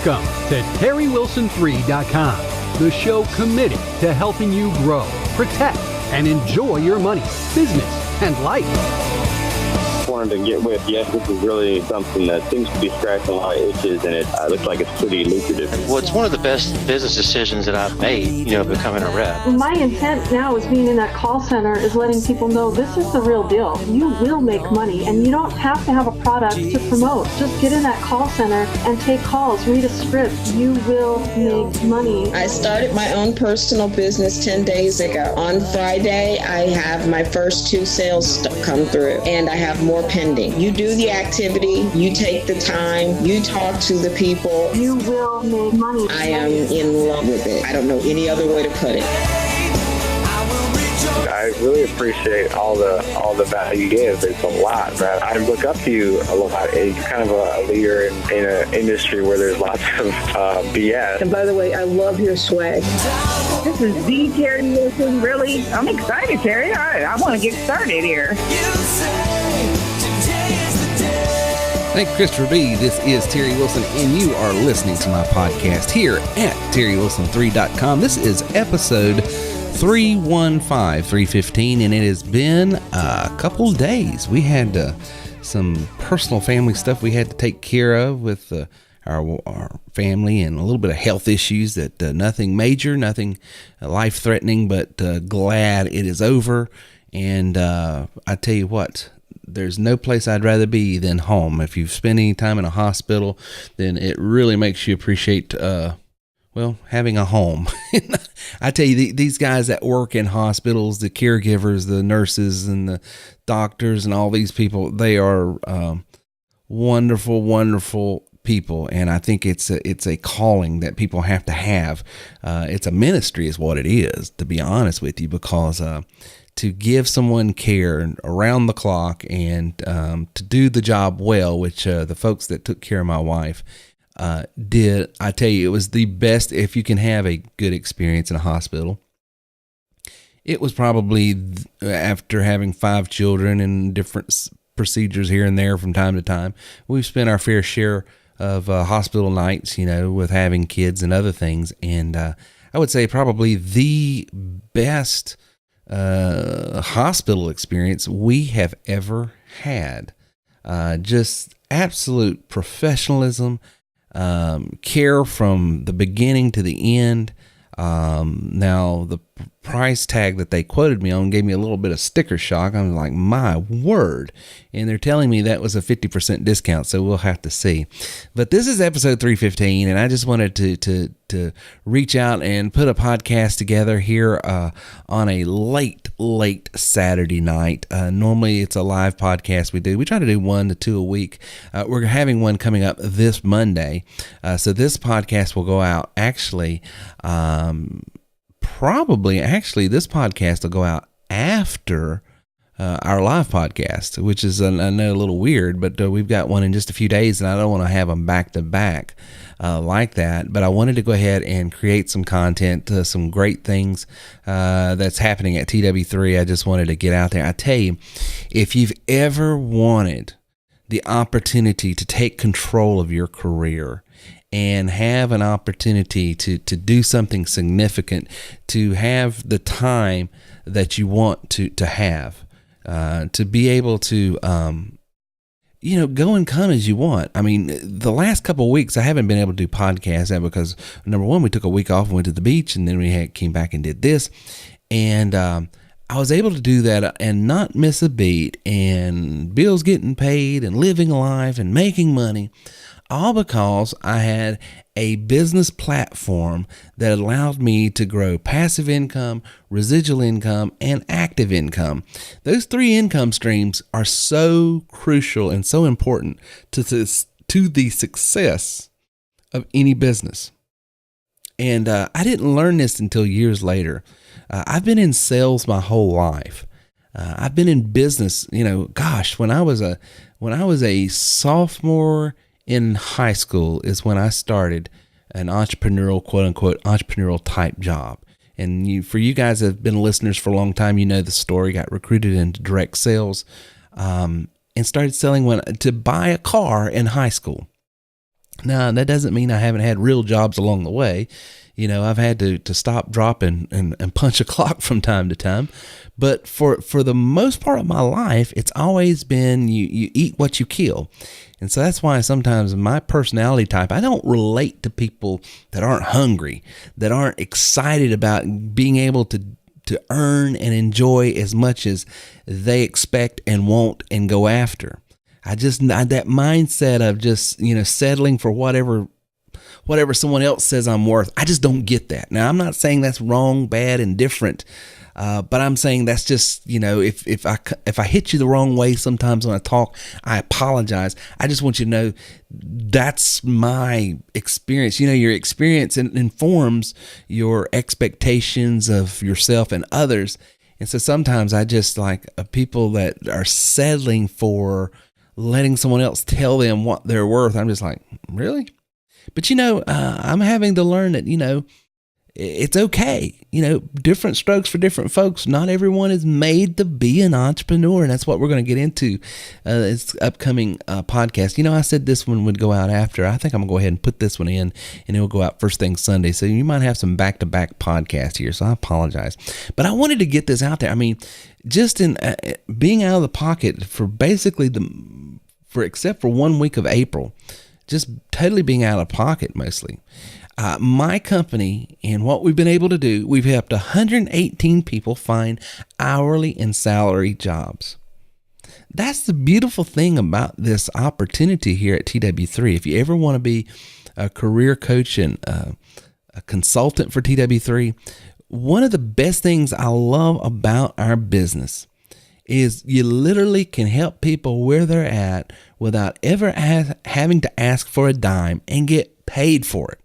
Welcome to TerryWilson3.com, the show committed to helping you grow, protect, and enjoy your money, business, and life. Wanted to get with you. This is really something that seems to be scratching a lot of itches, and it looks like it's pretty lucrative. Well, it's one of the best business decisions that I've made, becoming a rep. My intent now is being in that call center is letting people know this is the real deal. You will make money, and you don't have to have a product to promote. Just get in that call center and take calls, read a script. You will make money. I started my own personal business 10 days ago. On Friday, I have my first 2 sales come through, and I have more pending. You do the activity, you take the time, you talk to the people. You will make money. I am in love with it. I don't know any other way to put it. I really appreciate all the value you give. It's a lot, man. I look up to you a lot. You're kind of a leader in an industry where there's lots of BS. And by the way, I love your swag. This is the Terry Wilson. Really? I'm excited, Terry. All right, I want to get started here. Thank you, Christopher B. This is Terry Wilson, and you are listening to my podcast here at TerryWilson3.com. This is episode 315, and it has been a couple days. We had some personal family stuff we had to take care of with our family, and a little bit of health issues that nothing major, nothing life-threatening, but glad it is over. And I tell you what, there's no place I'd rather be than home. If you've spent any time in a hospital, then it really makes you appreciate, having a home. I tell you, these guys that work in hospitals, the caregivers, the nurses, and the doctors, and all these people, they are wonderful, wonderful people. And I think it's a calling that people have to have. It's a ministry is what it is, to be honest with you, because to give someone care around the clock and to do the job well, which the folks that took care of my wife did. I tell you, it was the best. If you can have a good experience in a hospital, it was probably after having 5 children and different procedures here and there from time to time, we've spent our fair share of hospital nights, with having kids and other things. And I would say probably the best hospital experience we have ever had. Just absolute professionalism, care from the beginning to the end. Now the price tag that they quoted me on gave me a little bit of sticker shock. I was like, my word. And they're telling me that was a 50% discount, so we'll have to see. But this is episode 315, and I just wanted to reach out and put a podcast together here on a late Saturday night. Normally it's a live podcast we do. We try to do 1 to 2 a week. We're having one coming up this Monday. So this podcast will go out actually, this podcast will go out after our live podcast, which is, I know, a little weird, but we've got one in just a few days, and I don't want to have them back to back like that. But I wanted to go ahead and create some content, some great things that's happening at TW3. I just wanted to get out there. I tell you, if you've ever wanted the opportunity to take control of your career and have an opportunity to do something significant, to have the time that you want to have, to be able to, go and come as you want. I mean, the last couple of weeks, I haven't been able to do podcasts because, number one, we took a week off and went to the beach, and then we came back and did this. And I was able to do that and not miss a beat, and bills getting paid and living life and making money, all because I had a business platform that allowed me to grow passive income, residual income, and active income. Those 3 income streams are so crucial and so important to the success of any business. And I didn't learn this until years later. I've been in sales my whole life. I've been in business, when I was a sophomore in high school is when I started an entrepreneurial, quote unquote, entrepreneurial type job. And for you guys that have been listeners for a long time, you know the story. Got recruited into direct sales and started selling to buy a car in high school. Now, that doesn't mean I haven't had real jobs along the way. You know, I've had to stop, drop, and punch a clock from time to time. But for the most part of my life, it's always been you eat what you kill. And so that's why sometimes my personality type, I don't relate to people that aren't hungry, that aren't excited about being able to earn and enjoy as much as they expect and want and go after. That mindset of just, you know, settling for whatever someone else says I'm worth. I just don't get that. Now, I'm not saying that's wrong, bad, indifferent, but I'm saying that's just, you know, if I hit you the wrong way sometimes when I talk, I apologize. I just want you to know that's my experience. You know, your experience informs your expectations of yourself and others. And so sometimes I just like people that are settling for letting someone else tell them what they're worth. I'm just like, really? But, you know, I'm having to learn that, you know, it's okay. You know, different strokes for different folks. Not everyone is made to be an entrepreneur. And that's what we're going to get into this upcoming podcast. You know, I said this one would go out after. I think I'm going to go ahead and put this one in, and it will go out first thing Sunday. So you might have some back-to-back podcasts here. So I apologize. But I wanted to get this out there. I mean, just in being out of the pocket for basically except for 1 week of April, just totally being out of pocket mostly. My company and what we've been able to do, we've helped 118 people find hourly and salary jobs. That's the beautiful thing about this opportunity here at TW3. If you ever want to be a career coach and a consultant for TW3, one of the best things I love about our business is you literally can help people where they're at without ever having to ask for a dime and get paid for it.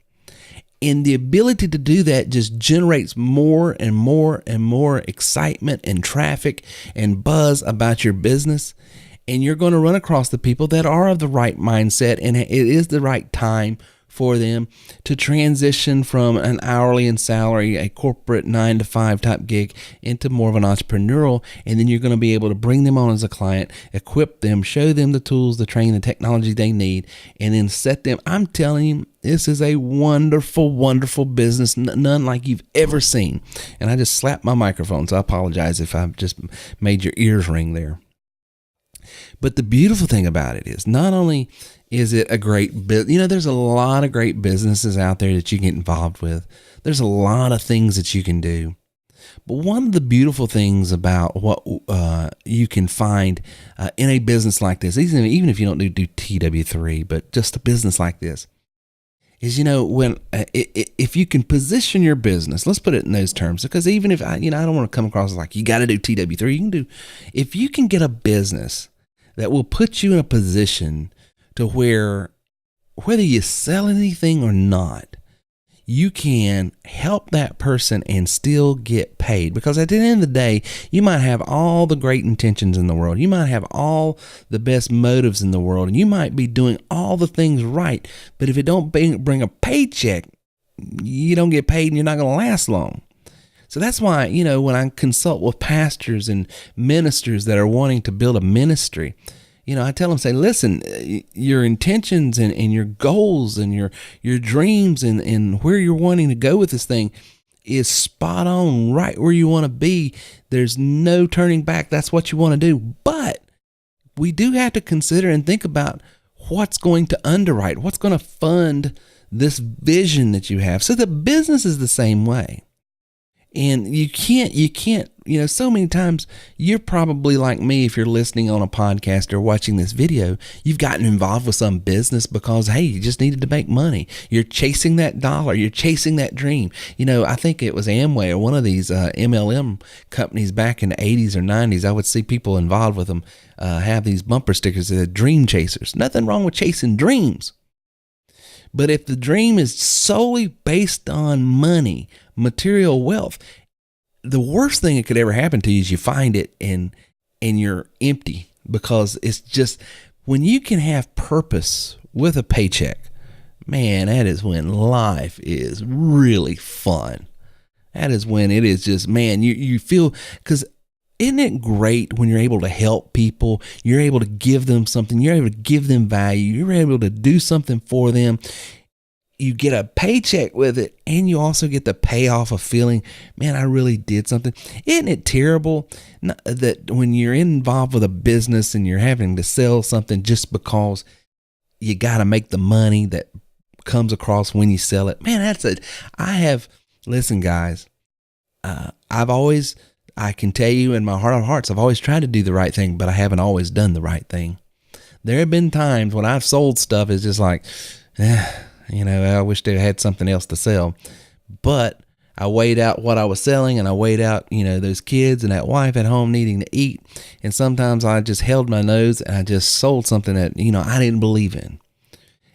And the ability to do that just generates more and more and more excitement and traffic and buzz about your business. And you're going to run across the people that are of the right mindset, and it is the right time for them to transition from an hourly and salary, a corporate 9-to-5 type gig, into more of an entrepreneurial. And then you're going to be able to bring them on as a client, equip them, show them the tools, the training, the technology they need, and then set them. I'm telling you, this is a wonderful, wonderful business, none like you've ever seen. And I just slapped my microphone, so I apologize if I've just made your ears ring there. But the beautiful thing about it is not only is it a great business, you know, there's a lot of great businesses out there that you can get involved with. There's a lot of things that you can do. But one of the beautiful things about what you can find in a business like this, even if you don't do TW3, but just a business like this, is, you know, when if you can position your business, let's put it in those terms, because even if I don't want to come across as like you got to do TW3, if you can get a business that will put you in a position to where whether you sell anything or not, you can help that person and still get paid. Because at the end of the day, you might have all the great intentions in the world. You might have all the best motives in the world. And you might be doing all the things right. But if it don't bring a paycheck, you don't get paid and you're not going to last long. So that's why, you know, when I consult with pastors and ministers that are wanting to build a ministry, you know, I tell them, say, listen, your intentions and your goals and your dreams and where you're wanting to go with this thing is spot on, right where you want to be. There's no turning back. That's what you want to do. But we do have to consider and think about what's going to underwrite, what's going to fund this vision that you have. So the business is the same way. And you can't, you know, so many times you're probably like me. If you're listening on a podcast or watching this video, you've gotten involved with some business because, hey, you just needed to make money. You're chasing that dollar. You're chasing that dream. You know, I think it was Amway or one of these MLM companies back in the 80s or 90s. I would see people involved with them have these bumper stickers that said dream chasers. Nothing wrong with chasing dreams. But if the dream is solely based on money, material wealth, the worst thing that could ever happen to you is you find it and you're empty, because it's just when you can have purpose with a paycheck, man, that is when life is really fun. That is when it is just, man, you feel, because Isn't it great when you're able to help people? You're able to give them something. You're able to give them value. You're able to do something for them. You get a paycheck with it, and you also get the payoff of feeling, man, I really did something. Isn't it terrible that when you're involved with a business and you're having to sell something just because you got to make the money that comes across when you sell it? Man, listen, guys, I can tell you in my heart of hearts, I've always tried to do the right thing, but I haven't always done the right thing. There have been times when I've sold stuff, it's just like, I wish they had something else to sell. But I weighed out what I was selling, and I weighed out, those kids and that wife at home needing to eat. And sometimes I just held my nose and I just sold something that, I didn't believe in.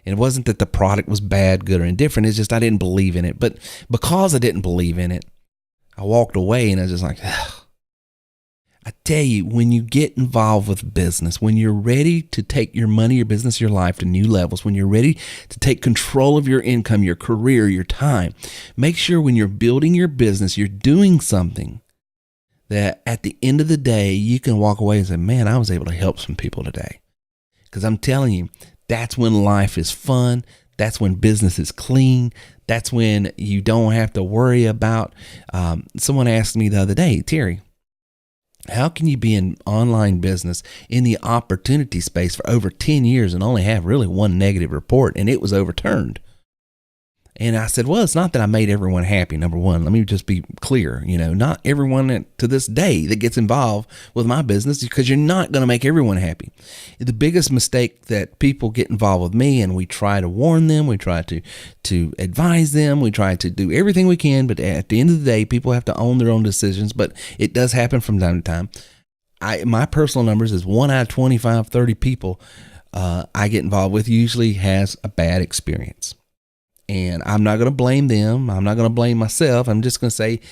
And it wasn't that the product was bad, good, or indifferent. It's just I didn't believe in it. But because I didn't believe in it, I walked away, and I was just like, ugh. I tell you, when you get involved with business, when you're ready to take your money, your business, your life to new levels, when you're ready to take control of your income, your career, your time, make sure when you're building your business, you're doing something that at the end of the day, you can walk away and say, man, I was able to help some people today. Because I'm telling you, that's when life is fun. That's when business is clean. That's when you don't have to worry about, someone asked me the other day, Terry, how can you be in online business in the opportunity space for over 10 years and only have really one negative report, and it was overturned? And I said, well, it's not that I made everyone happy. Number one, let me just be clear. Not everyone to this day that gets involved with my business, because you're not going to make everyone happy. The biggest mistake that people get involved with me, and we try to warn them, we try to advise them, we try to do everything we can, but at the end of the day, people have to own their own decisions, but it does happen from time to time. My personal numbers is 1 out of 25, 30 people I get involved with usually has a bad experience. And I'm not going to blame them. I'm not going to blame myself. I'm just going to say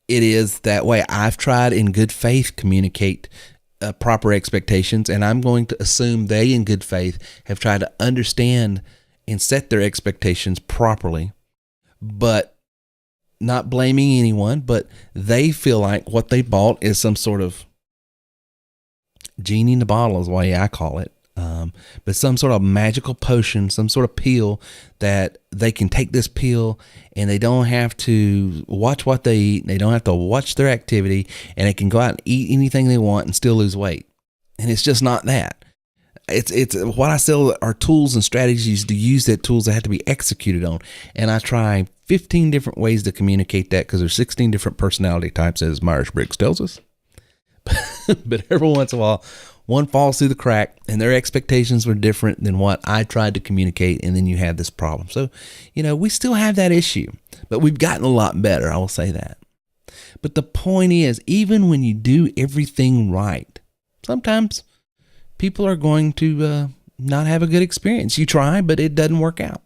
it is that way. I've tried in good faith communicate proper expectations, and I'm going to assume they in good faith have tried to understand and set their expectations properly, but not blaming anyone, but they feel like what they bought is some sort of genie in the bottle is the way I call it. But some sort of magical potion, some sort of pill that they can take this pill and they don't have to watch what they eat. They don't have to watch their activity, and they can go out and eat anything they want and still lose weight. And it's just not that. It's what I sell are tools and strategies to use that tools that have to be executed on. And I try 15 different ways to communicate that, because there's 16 different personality types, as Myers-Briggs tells us. But every once in a while, one falls through the crack, and their expectations were different than what I tried to communicate, and then you have this problem. So, we still have that issue, but we've gotten a lot better, I will say that. But the point is, even when you do everything right, sometimes people are going to not have a good experience. You try, but it doesn't work out.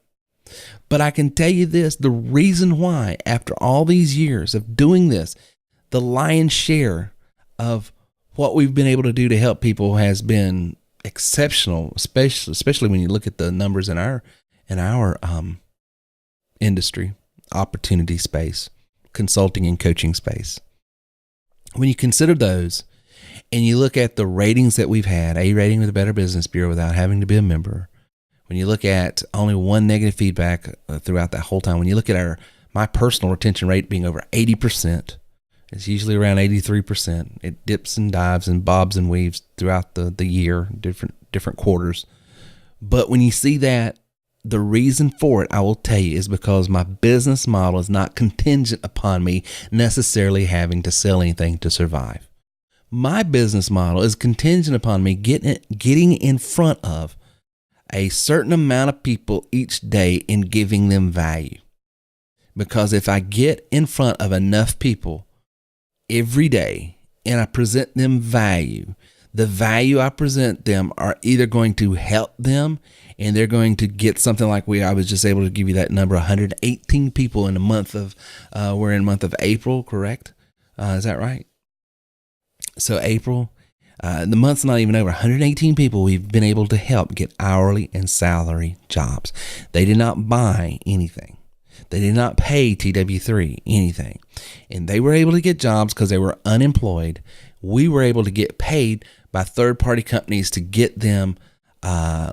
But I can tell you this, the reason why, after all these years of doing this, the lion's share of what we've been able to do to help people has been exceptional, especially when you look at the numbers in our industry, opportunity space, consulting and coaching space. When you consider those and you look at the ratings that we've had, A rating with the Better Business Bureau without having to be a member, when you look at only one negative feedback throughout that whole time, when you look at my personal retention rate being over 80%, it's usually around 83%. It dips and dives and bobs and weaves throughout the year, different quarters. But when you see that, the reason for it, I will tell you, is because my business model is not contingent upon me necessarily having to sell anything to survive. My business model is contingent upon me getting in front of a certain amount of people each day and giving them value. Because if I get in front of enough people every day and I present them value, the value I present them are either going to help them, and they're going to get something like I was just able to give you that number, 118 people in the month of, we're in the month of April, correct? Is that right? So April, the month's not even over. 118 people we've been able to help get hourly and salary jobs. They did not buy anything. They did not pay TW3 anything. And they were able to get jobs because they were unemployed we were able to get paid by third-party companies to get them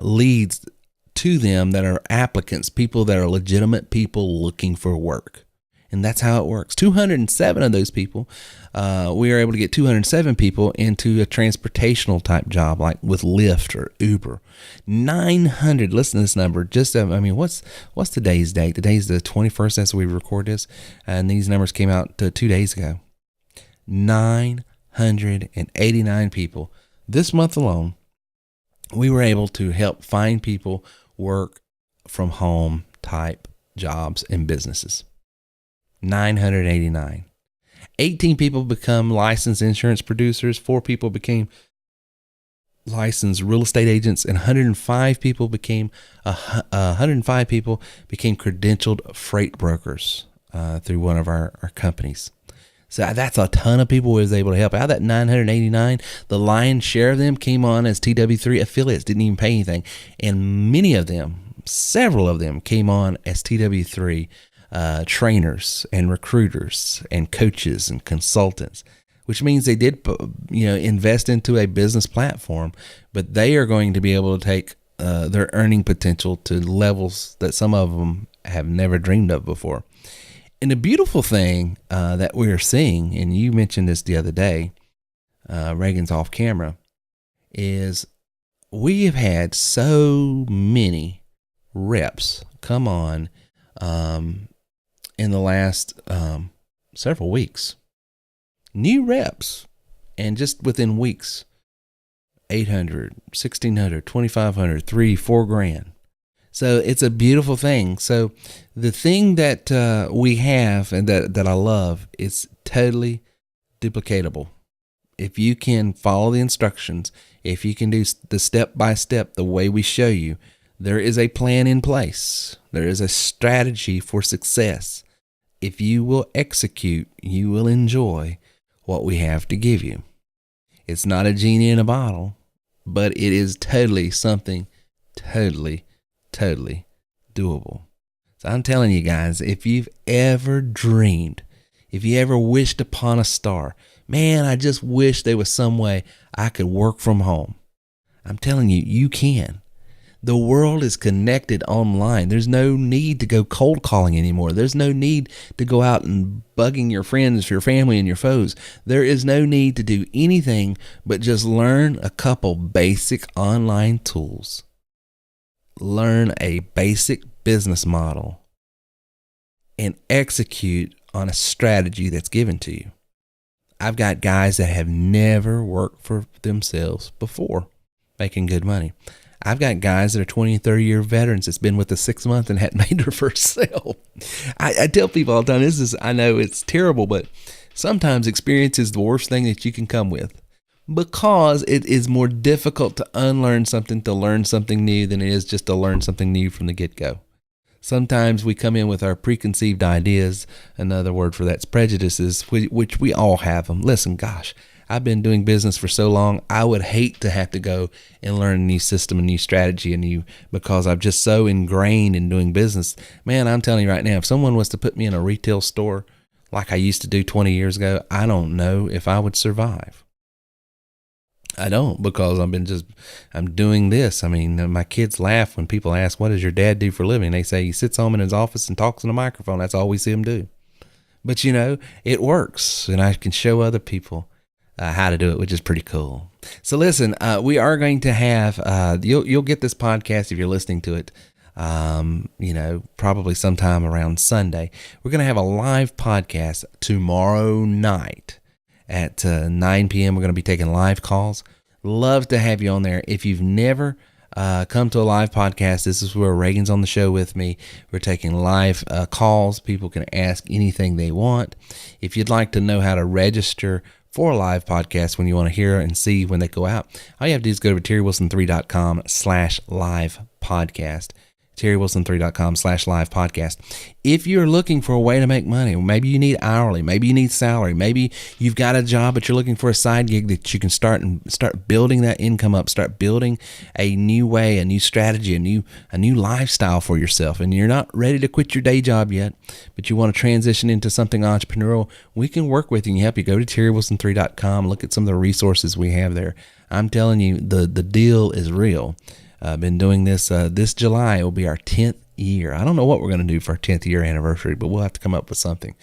leads to them that are applicants, people that are legitimate people looking for work. And that's how it works. 207 of those people, we are able to get 207 people into a transportational type job, like with Lyft or Uber. 900, listen to this number. What's today's date? Today's the 21st as we record this. And these numbers came out 2 days ago. 989 people. This month alone, we were able to help find people work from home type jobs and businesses. 989. 18 people become licensed insurance producers. 4 people became licensed real estate agents, and 105 people became credentialed freight brokers through one of our companies. So that's a ton of people we was able to help. Out of that 989, the lion's share of them came on as TW3 affiliates, didn't even pay anything. And many of them, several of them, came on as TW3 trainers and recruiters and coaches and consultants, which means they did, invest into a business platform, but they are going to be able to take their earning potential to levels that some of them have never dreamed of before. And the beautiful thing that we're seeing, and you mentioned this the other day, Reagan's off camera, is we have had so many reps come on in the last several weeks. New reps, and just within weeks, 800, 1,600, 2,500, $3,000, $4,000. So it's a beautiful thing. So the thing that we have and that I love is totally duplicatable. If you can follow the instructions, if you can do the step by step the way we show you, there is a plan in place. There is a strategy for success. If you will execute, you will enjoy what we have to give you. It's not a genie in a bottle, but it is totally something totally doable. So I'm telling you guys, if you've ever dreamed, if you ever wished upon a star, man, I just wish there was some way I could work from home. I'm telling you, you can. The world is connected online. There's no need to go cold calling anymore. There's no need to go out and bugging your friends, your family, and your foes. There is no need to do anything but just learn a couple basic online tools. Learn a basic business model and execute on a strategy that's given to you. I've got guys that have never worked for themselves before making good money. I've got guys that are 20 and 30 year veterans that's been with us 6 months and hadn't made their first sale. I tell people all the time, I know it's terrible, but sometimes experience is the worst thing that you can come with, because it is more difficult to unlearn something to learn something new than it is just to learn something new from the get-go. Sometimes we come in with our preconceived ideas. Another word for that's prejudices, which we all have them. Listen, gosh, I've been doing business for so long, I would hate to have to go and learn a new system, a new strategy, because I'm just so ingrained in doing business. Man, I'm telling you right now, if someone was to put me in a retail store like I used to do 20 years ago, I don't know if I would survive. I don't, because I'm doing this. I mean, my kids laugh when people ask, what does your dad do for a living? They say he sits home in his office and talks in a microphone. That's all we see him do. But it works, and I can show other people how to do it, which is pretty cool. So listen, we are going to have, you'll get this podcast if you're listening to it, probably sometime around Sunday. We're going to have a live podcast tomorrow night at 9 p.m. We're going to be taking live calls. Love to have you on there. If you've never come to a live podcast, this is where Reagan's on the show with me. We're taking live calls. People can ask anything they want. If you'd like to know how to register for a live podcast when you want to hear and see when they go out, all you have to do is go to terrywilson3.com/live podcast. TerryWilson3.com/live podcast. If you're looking for a way to make money, maybe you need hourly, maybe you need salary, maybe you've got a job but you're looking for a side gig that you can start building that income up, start building a new way, a new strategy, a new lifestyle for yourself, and you're not ready to quit your day job yet, but you want to transition into something entrepreneurial, we can work with you and help you. Go to TerryWilson3.com, look at some of the resources we have there. I'm telling you, the deal is real. I've been doing this. This July will be our 10th year. I don't know what we're going to do for our 10th year anniversary, but we'll have to come up with something.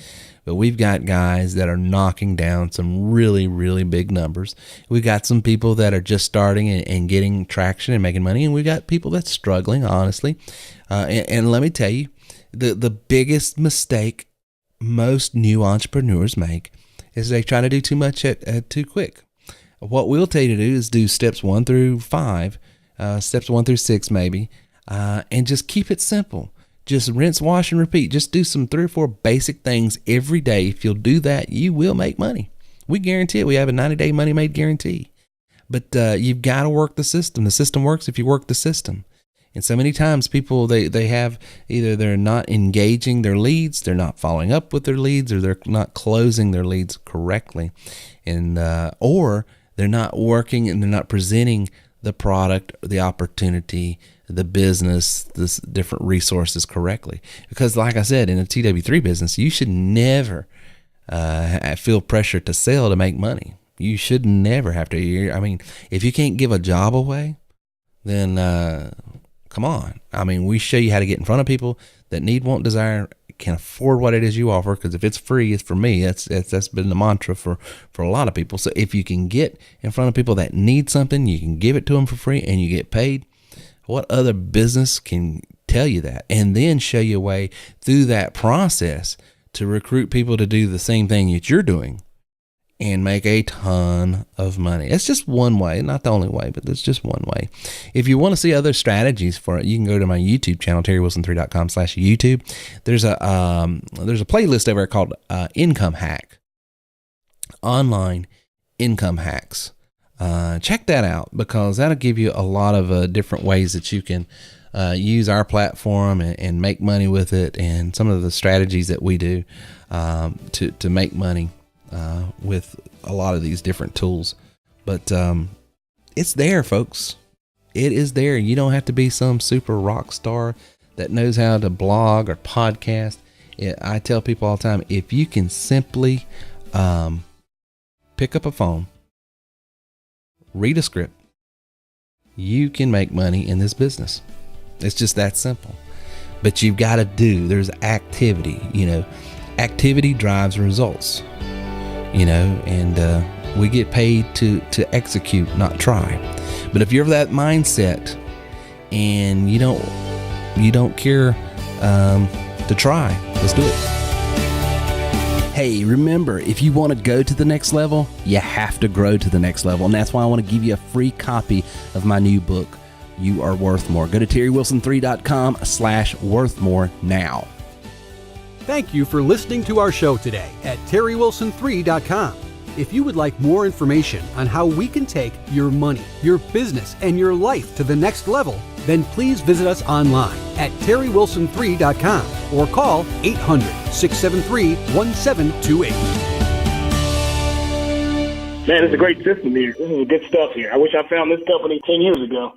But we've got guys that are knocking down some really, really big numbers. We've got some people that are just starting and getting traction and making money, and we've got people that's struggling, honestly. And let me tell you, the biggest mistake most new entrepreneurs make is they try to do too much too quick. What we'll tell you to do is do steps 1 through 5. Steps 1 through 6 maybe, and just keep it simple. Just rinse, wash, and repeat. Just do some 3 or 4 basic things every day. If you'll do that, you will make money. We guarantee it. We have a 90-day money made guarantee. But you've got to work the system. The system works if you work the system. And so many times people, they have either they're not engaging their leads, they're not following up with their leads, or they're not closing their leads correctly, and or they're not working and they're not presenting the product, the opportunity, the business, this different resources correctly. Because like I said, in a TW3 business, you should never feel pressure to sell to make money. You should never have to. I mean, if you can't give a job away, then come on. I mean, we show you how to get in front of people that need, want, desire, can afford what it is you offer, because if it's free, it's for me. That's been the mantra for a lot of people. So if you can get in front of people that need something, you can give it to them for free and you get paid. What other business can tell you that? And then show you a way through that process to recruit people to do the same thing that you're doing and make a ton of money. It's just one way, not the only way, but it's just one way. If you want to see other strategies for it, you can go to my YouTube channel, TerryWilson3.com/YouTube. There's a playlist over there called Income Hack, Online Income Hacks. Check that out, because that'll give you a lot of different ways that you can use our platform and make money with it, and some of the strategies that we do to make money with a lot of these different tools. But it's there, folks. It is there. You don't have to be some super rock star that knows how to blog or podcast. I tell people all the time, if you can simply pick up a phone, read a script, you can make money in this business. It's just that simple. But you've got to there's activity. Activity drives results. And we get paid to execute, not try. But if you're of that mindset and you don't care to try, let's do it. Hey, remember, if you want to go to the next level, you have to grow to the next level. And that's why I want to give you a free copy of my new book, You Are Worth More. Go to TerryWilson3.com/worthmore now. Thank you for listening to our show today at TerryWilson3.com. If you would like more information on how we can take your money, your business, and your life to the next level, then please visit us online at TerryWilson3.com or call 800-673-1728. Man, it's a great system here. This is good stuff here. I wish I found this company 10 years ago.